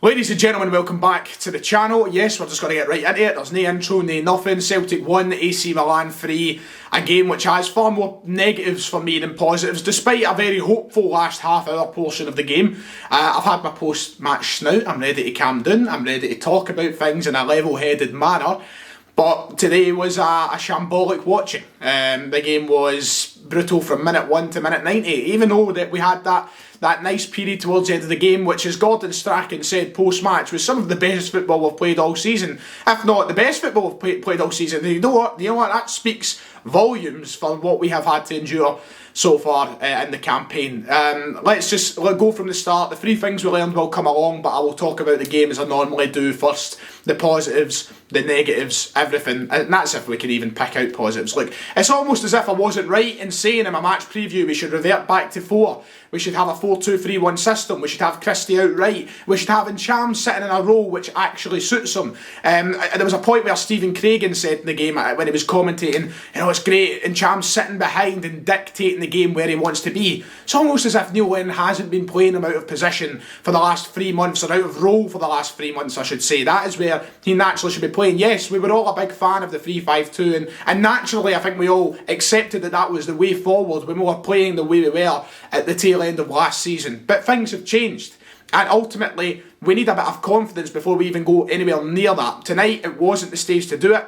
Ladies and gentlemen, welcome back to the channel. Yes, we're just going to get right into it. There's no intro, no nothing. Celtic 1, AC Milan 3. A game which has far more negatives for me than positives, despite a very hopeful last half-hour portion of the game. I've had my post-match snout. I'm ready to calm down. I'm ready to talk about things in a level-headed manner. But today was a shambolic watching. The game was brutal from minute 1 to minute 90. Even though that we had that nice period towards the end of the game, which, as Gordon Strachan said post-match, was some of the best football we've played all season. If not the best football we've played all season. You know what? That speaks volumes for what we have had to endure so far in the campaign. Let's just go from the start. The three things we learned will come along, but I will talk about the game as I normally do first. The positives, the negatives, everything. And that's if we can even pick out positives. Like, it's almost as if I wasn't right in saying in my match preview we should revert back to 4. We should have a 4-2-3-1 system. We should have Christie out right. We should have Encham sitting in a role which actually suits him. There was a point where Stephen Craigan said in the game when he was commentating, it's great, Encham sitting behind and dictating the game where he wants to be. It's almost as if Neil Lennon hasn't been playing him out of position for the last 3 months, or out of role for the last 3 months, I should say. That is where he naturally should be playing. Yes, we were all a big fan of the 3-5-2, and naturally I think we all accepted that was the way forward when we were playing the way we were at the tail end of last season. But things have changed, and ultimately we need a bit of confidence before we even go anywhere near that. Tonight it wasn't the stage to do it,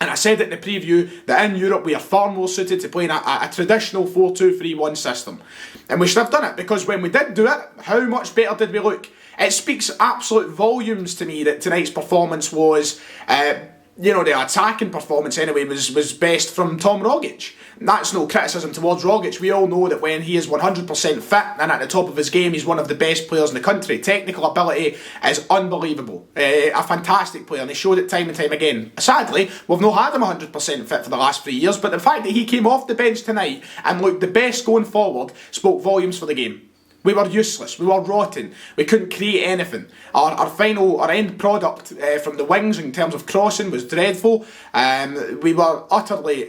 and I said it in the preview that in Europe we are far more suited to playing a traditional 4-2-3-1 system, and we should have done it, because when we did do it, how much better did we look? It speaks absolute volumes to me that tonight's performance was the attacking performance anyway was best from Tom Rogic. That's no criticism towards Rogic. We all know that when he is 100% fit and at the top of his game, he's one of the best players in the country. Technical ability is unbelievable. A fantastic player, and he showed it time and time again. Sadly, we've not had him 100% fit for the last 3 years, but the fact that he came off the bench tonight and looked the best going forward spoke volumes for the game. We were useless, we were rotten, we couldn't create anything. Our end product from the wings in terms of crossing was dreadful. We were utterly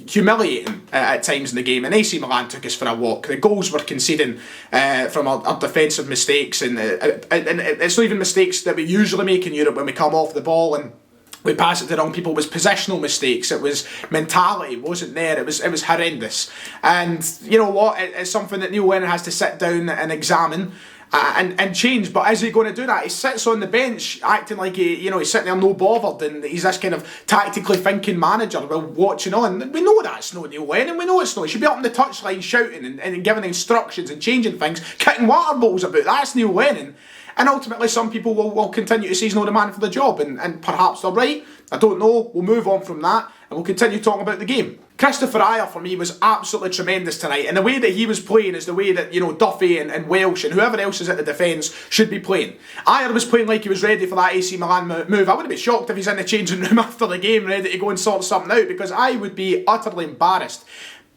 humiliating at times in the game, and AC Milan took us for a walk. The goals were conceding from our defensive mistakes, and it's not even mistakes that we usually make in Europe when we come off the ball and we pass it to the wrong people. It was positional mistakes. It was mentality wasn't there. It was horrendous. And you know what? It's something that Neil Lennon has to sit down and examine and change. But is he going to do that? He sits on the bench acting like he's sitting there no bothered, and he's this kind of tactically thinking manager while watching on. We know that's not Neil Lennon. We know it's not. He should be up on the touchline shouting and giving instructions and changing things, kicking water bottles about. That's Neil Lennon. And ultimately some people will continue to say he's not the man for the job, and perhaps they're right. I don't know. We'll move on from that and we'll continue talking about the game. Christopher Ajer for me was absolutely tremendous tonight, and the way that he was playing is the way that Duffy and Welsh and whoever else is at the defence should be playing. Ajer was playing like he was ready for that AC Milan move. I wouldn't be shocked if he's in the changing room after the game ready to go and sort something out, because I would be utterly embarrassed.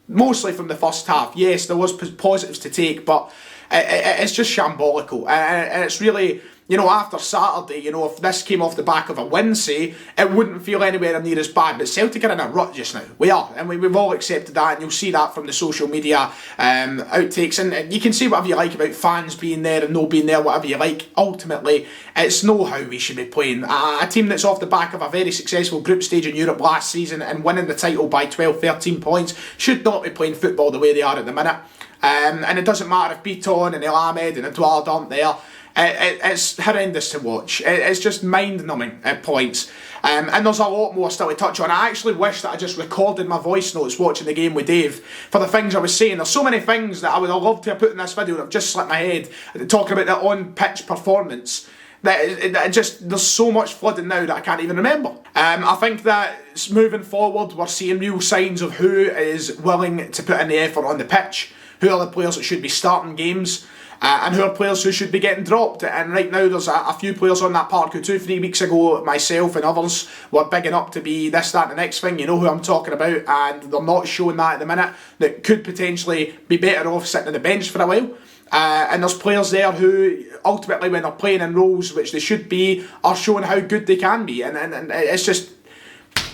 Mostly from the first half. Yes, there was positives to take, but it's just shambolical, and it's really, after Saturday, if this came off the back of a win, say, it wouldn't feel anywhere near as bad. But Celtic are in a rut just now. We are, and we've all accepted that, and you'll see that from the social media outtakes, and you can say whatever you like about fans being there and no being there, whatever you like. Ultimately, it's not how we should be playing. A team that's off the back of a very successful group stage in Europe last season and winning the title by 12-13 points should not be playing football the way they are at the minute. And it doesn't matter if Beaton and El Ahmed and Edouard aren't there. It's horrendous to watch. It's just mind-numbing at points. And there's a lot more still to touch on. I actually wish that I just recorded my voice notes watching the game with Dave for the things I was saying. There's so many things that I would have loved to have put in this video that have just slipped my head, talking about the on-pitch performance. There's so much flooding now that I can't even remember. I think that moving forward, we're seeing real signs of who is willing to put in the effort on the pitch, who are the players that should be starting games, and who are players who should be getting dropped. And right now there's a few players on that park who 2-3 weeks ago, myself and others, were bigging up to be this, that and the next thing. You know who I'm talking about, and they're not showing that at the minute, that could potentially be better off sitting on the bench for a while. And there's players there who ultimately, when they're playing in roles which they should be, are showing how good they can be, and it's just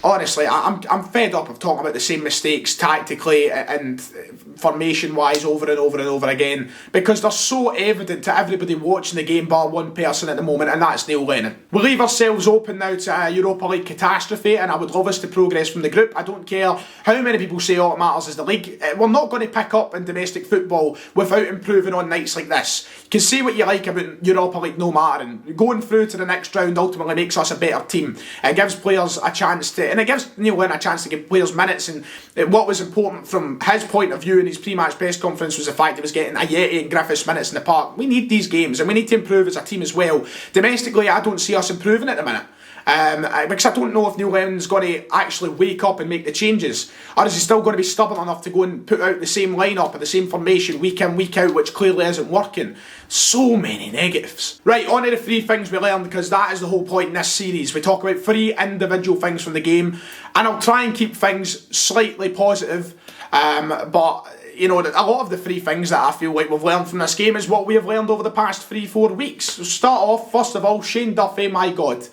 honestly, I'm fed up of talking about the same mistakes tactically and formation-wise over and over and over again, because they're so evident to everybody watching the game bar one person at the moment, and that's Neil Lennon. We leave ourselves open now to a Europa League catastrophe, and I would love us to progress from the group. I don't care how many people say all that matters is the league. We're not going to pick up in domestic football without improving on nights like this. You can say what you like about Europa League no matter, and going through to the next round ultimately makes us a better team. It gives players a chance to, and it gives Neil Lennon a chance to give players minutes, and what was important from his point of view in his pre-match press conference was the fact he was getting Ayeti and Griffiths minutes in the park. We need these games, and we need to improve as a team as well. Domestically, I don't see us improving at the minute. Because I don't know if Neil Lennon's going to actually wake up and make the changes, or is he still going to be stubborn enough to go and put out the same lineup or the same formation week in, week out, which clearly isn't working. So many negatives. Right, on to the 3 things we learned, because that is the whole point in this series. We talk about 3 individual things from the game, and I'll try and keep things slightly positive, but you know, a lot of the 3 things that I feel like we've learned from this game is what we have learned over the past 3-4 weeks. So start off, first of all, Shane Duffy, my God.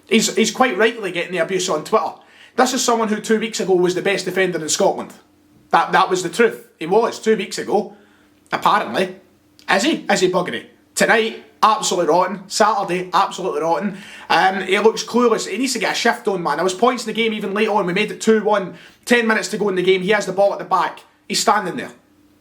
He's quite rightly getting the abuse on Twitter. This is someone who 2 weeks ago was the best defender in Scotland. That was the truth. He was 2 weeks ago. Apparently. Is he? Is he buggery? Tonight, absolutely rotten. Saturday, absolutely rotten. He looks clueless. He needs to get a shift on, man. There was points in the game even late on. We made it 2-1. 10 minutes to go in the game. He has the ball at the back. He's standing there,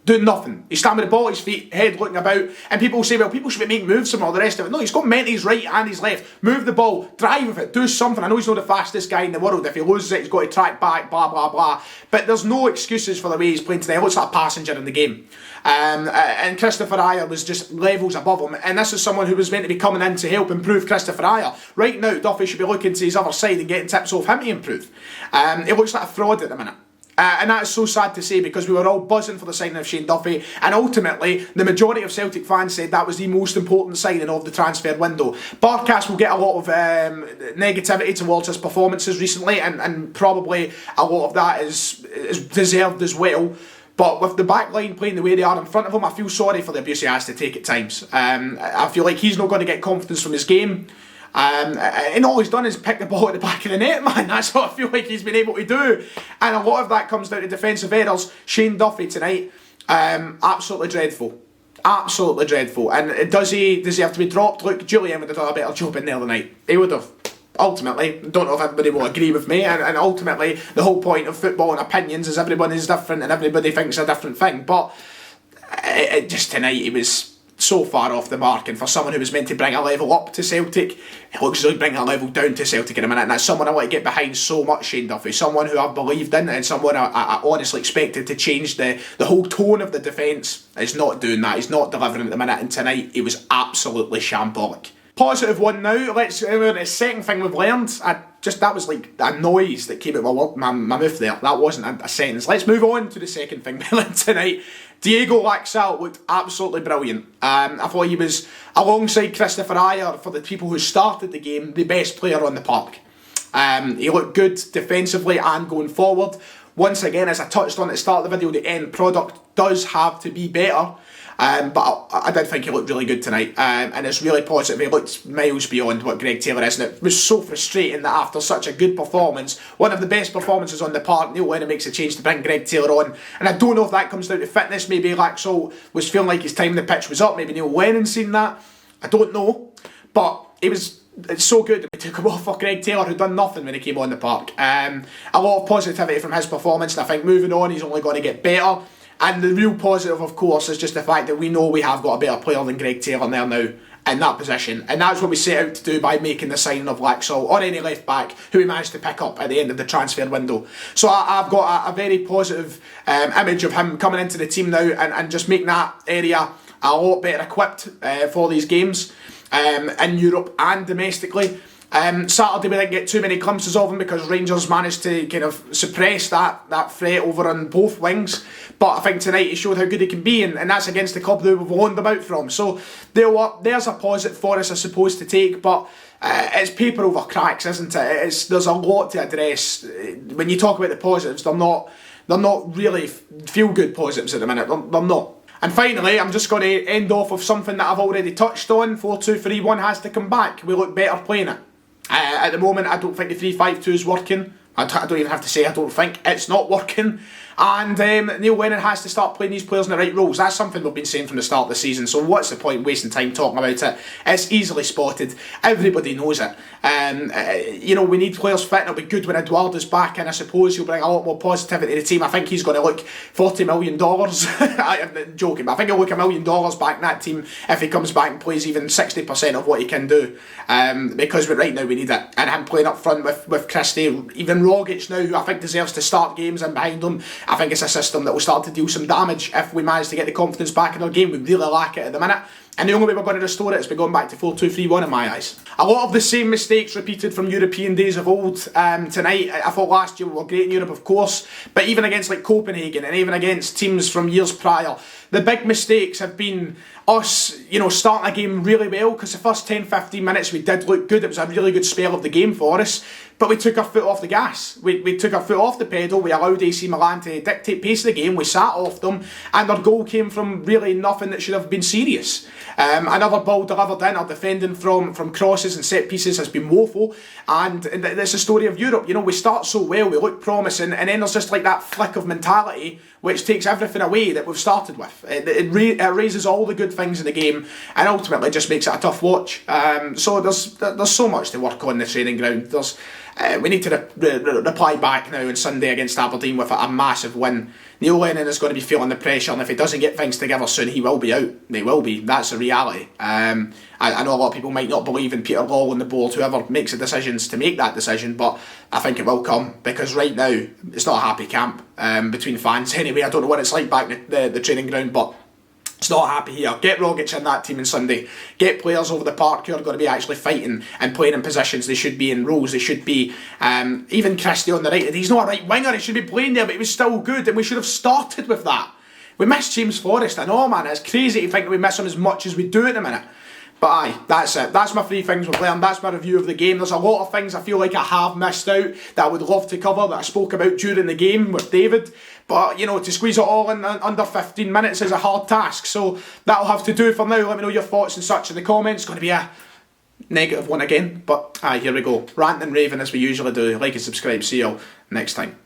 doing nothing. He's standing with the ball at his feet, head looking about, and people say, well, people should be making moves from all the rest of it. No, he's got men to his right and his left. Move the ball, drive with it, do something. I know he's not the fastest guy in the world. If he loses it, he's got to track back, blah, blah, blah. But there's no excuses for the way he's playing today. He looks like a passenger in the game. And Christopher Ajer was just levels above him. And this is someone who was meant to be coming in to help improve Christopher Ajer. Right now, Duffy should be looking to his other side and getting tips off him to improve. He looks like a fraud at the minute. And that's so sad to say, because we were all buzzing for the signing of Shane Duffy, and ultimately the majority of Celtic fans said that was the most important signing of the transfer window. Barkas will get a lot of negativity towards his performances recently, and probably a lot of that is deserved as well. But with the back line playing the way they are in front of him, I feel sorry for the abuse he has to take at times. I feel like he's not going to get confidence from his game. And all he's done is pick the ball at the back of the net, man. That's what I feel like he's been able to do. And a lot of that comes down to defensive errors. Shane Duffy tonight, absolutely dreadful. Absolutely dreadful. And does he have to be dropped? Look, Julian would have done a better job in there tonight. He would have. Ultimately, don't know if everybody will agree with me, and ultimately the whole point of football and opinions is everybody is different and everybody thinks a different thing. But just tonight, he was so far off the mark, and for someone who was meant to bring a level up to Celtic, it looks as though he's bringing a level down to Celtic in a minute, and that's someone I want to get behind so much, Shane Duffy, someone who I've believed in, and someone I honestly expected to change the whole tone of the defence. He's not doing that, he's not delivering at the minute, and tonight he was absolutely shambolic. Positive one now, let's the second thing we've learned, that was like a noise that came out my mouth there, that wasn't a sentence. Let's move on to the second thing we learned tonight. Diego Laxalt looked absolutely brilliant. I thought he was, alongside Christopher Ajer, for the people who started the game, the best player on the park. He looked good defensively and going forward. Once again, as I touched on at the start of the video, the end product does have to be better. But I did think he looked really good tonight, and it's really positive. He looked miles beyond what Greg Taylor is, and it was so frustrating that after such a good performance, one of the best performances on the park, Neil Lennon makes a change to bring Greg Taylor on, and I don't know if that comes down to fitness. Maybe Laxalt was feeling like his time on the pitch was up, maybe Neil Lennon seen that, I don't know, but it's so good that we took him off for Greg Taylor, who'd done nothing when he came on the park. A lot of positivity from his performance, and I think moving on he's only going to get better. And the real positive, of course, is just the fact that we know we have got a better player than Greg Taylor there now in that position. And that's what we set out to do by making the signing of Laxalt, or any left back who we managed to pick up at the end of the transfer window. So I've got a very positive image of him coming into the team now, and just making that area a lot better equipped for these games in Europe and domestically. Saturday we didn't get too many glimpses of him because Rangers managed to kind of suppress that threat over on both wings, but I think tonight he showed how good he can be, and that's against the club that we've loaned him out from. So there's a positive for us, I suppose, to take, but it's paper over cracks, isn't it? There's a lot to address. When you talk about the positives, they're not really feel-good positives at the minute, they're not. And finally, I'm just going to end off with something that I've already touched on. 4-2-3-1 has to come back. We look better playing it. At the moment, I don't think the 3-5-2 is working. I don't even have to say I don't think. It's not working. And Neil Lennon has to start playing these players in the right roles. That's something we've been saying from the start of the season. So what's the point wasting time talking about it? It's easily spotted. Everybody knows it. We need players fit. It'll be good when Eduardo's back, and I suppose he'll bring a lot more positivity to the team. I think he's going to look $40 million. I'm joking, but I think he'll look $1 million back in that team if he comes back and plays even 60% of what he can do. Because right now we need it. And him playing up front with Christie, even Rogic now, who I think deserves to start games in behind him. I think it's a system that will start to deal some damage if we manage to get the confidence back in our game. We really lack it at the minute. And the only way we're going to restore it is by going back to 4-2-3-1 in my eyes. A lot of the same mistakes repeated from European days of old tonight. I thought last year we were great in Europe, of course, but even against like Copenhagen and even against teams from years prior, the big mistakes have been us, starting a game really well, because the first 10-15 minutes we did look good. It was a really good spell of the game for us, but we took our foot off the gas. We took our foot off the pedal. We allowed AC Milan to dictate pace of the game. We sat off them, and our goal came from really nothing that should have been serious. Another ball delivered in. Our defending from crosses and set pieces has been woeful, and that's the story of Europe. We start so well, we look promising, and then there's just like that flick of mentality which takes everything away that we've started with. It raises all the good things in the game, and ultimately just makes it a tough watch. So there's so much to work on the training ground. We need to reply back now on Sunday against Aberdeen with a massive win. Neil Lennon is going to be feeling the pressure, and if he doesn't get things together soon, he will be out. He will be. That's the reality. I know a lot of people might not believe in Peter Law on the board, whoever makes the decisions to make that decision, but I think it will come, because right now it's not a happy camp between fans. Anyway, I don't know what it's like back at the training ground, but it's not happy here. Get Rogic in that team on Sunday. Get players over the park who are going to be actually fighting and playing in positions they should be in, roles they should be. Even Christie on the right. He's not a right winger, he should be playing there, but he was still good, and we should have started with that. We missed James Forrest. I know, man, it's crazy to think that we miss him as much as we do at the minute. But aye, that's it. That's my 3 things we've learned. That's my review of the game. There's a lot of things I feel like I have missed out that I would love to cover, that I spoke about during the game with David. But, to squeeze it all in under 15 minutes is a hard task. So that'll have to do for now. Let me know your thoughts and such in the comments. It's going to be a negative one again. But aye, here we go. Rant and raving as we usually do. Like and subscribe. See you all next time.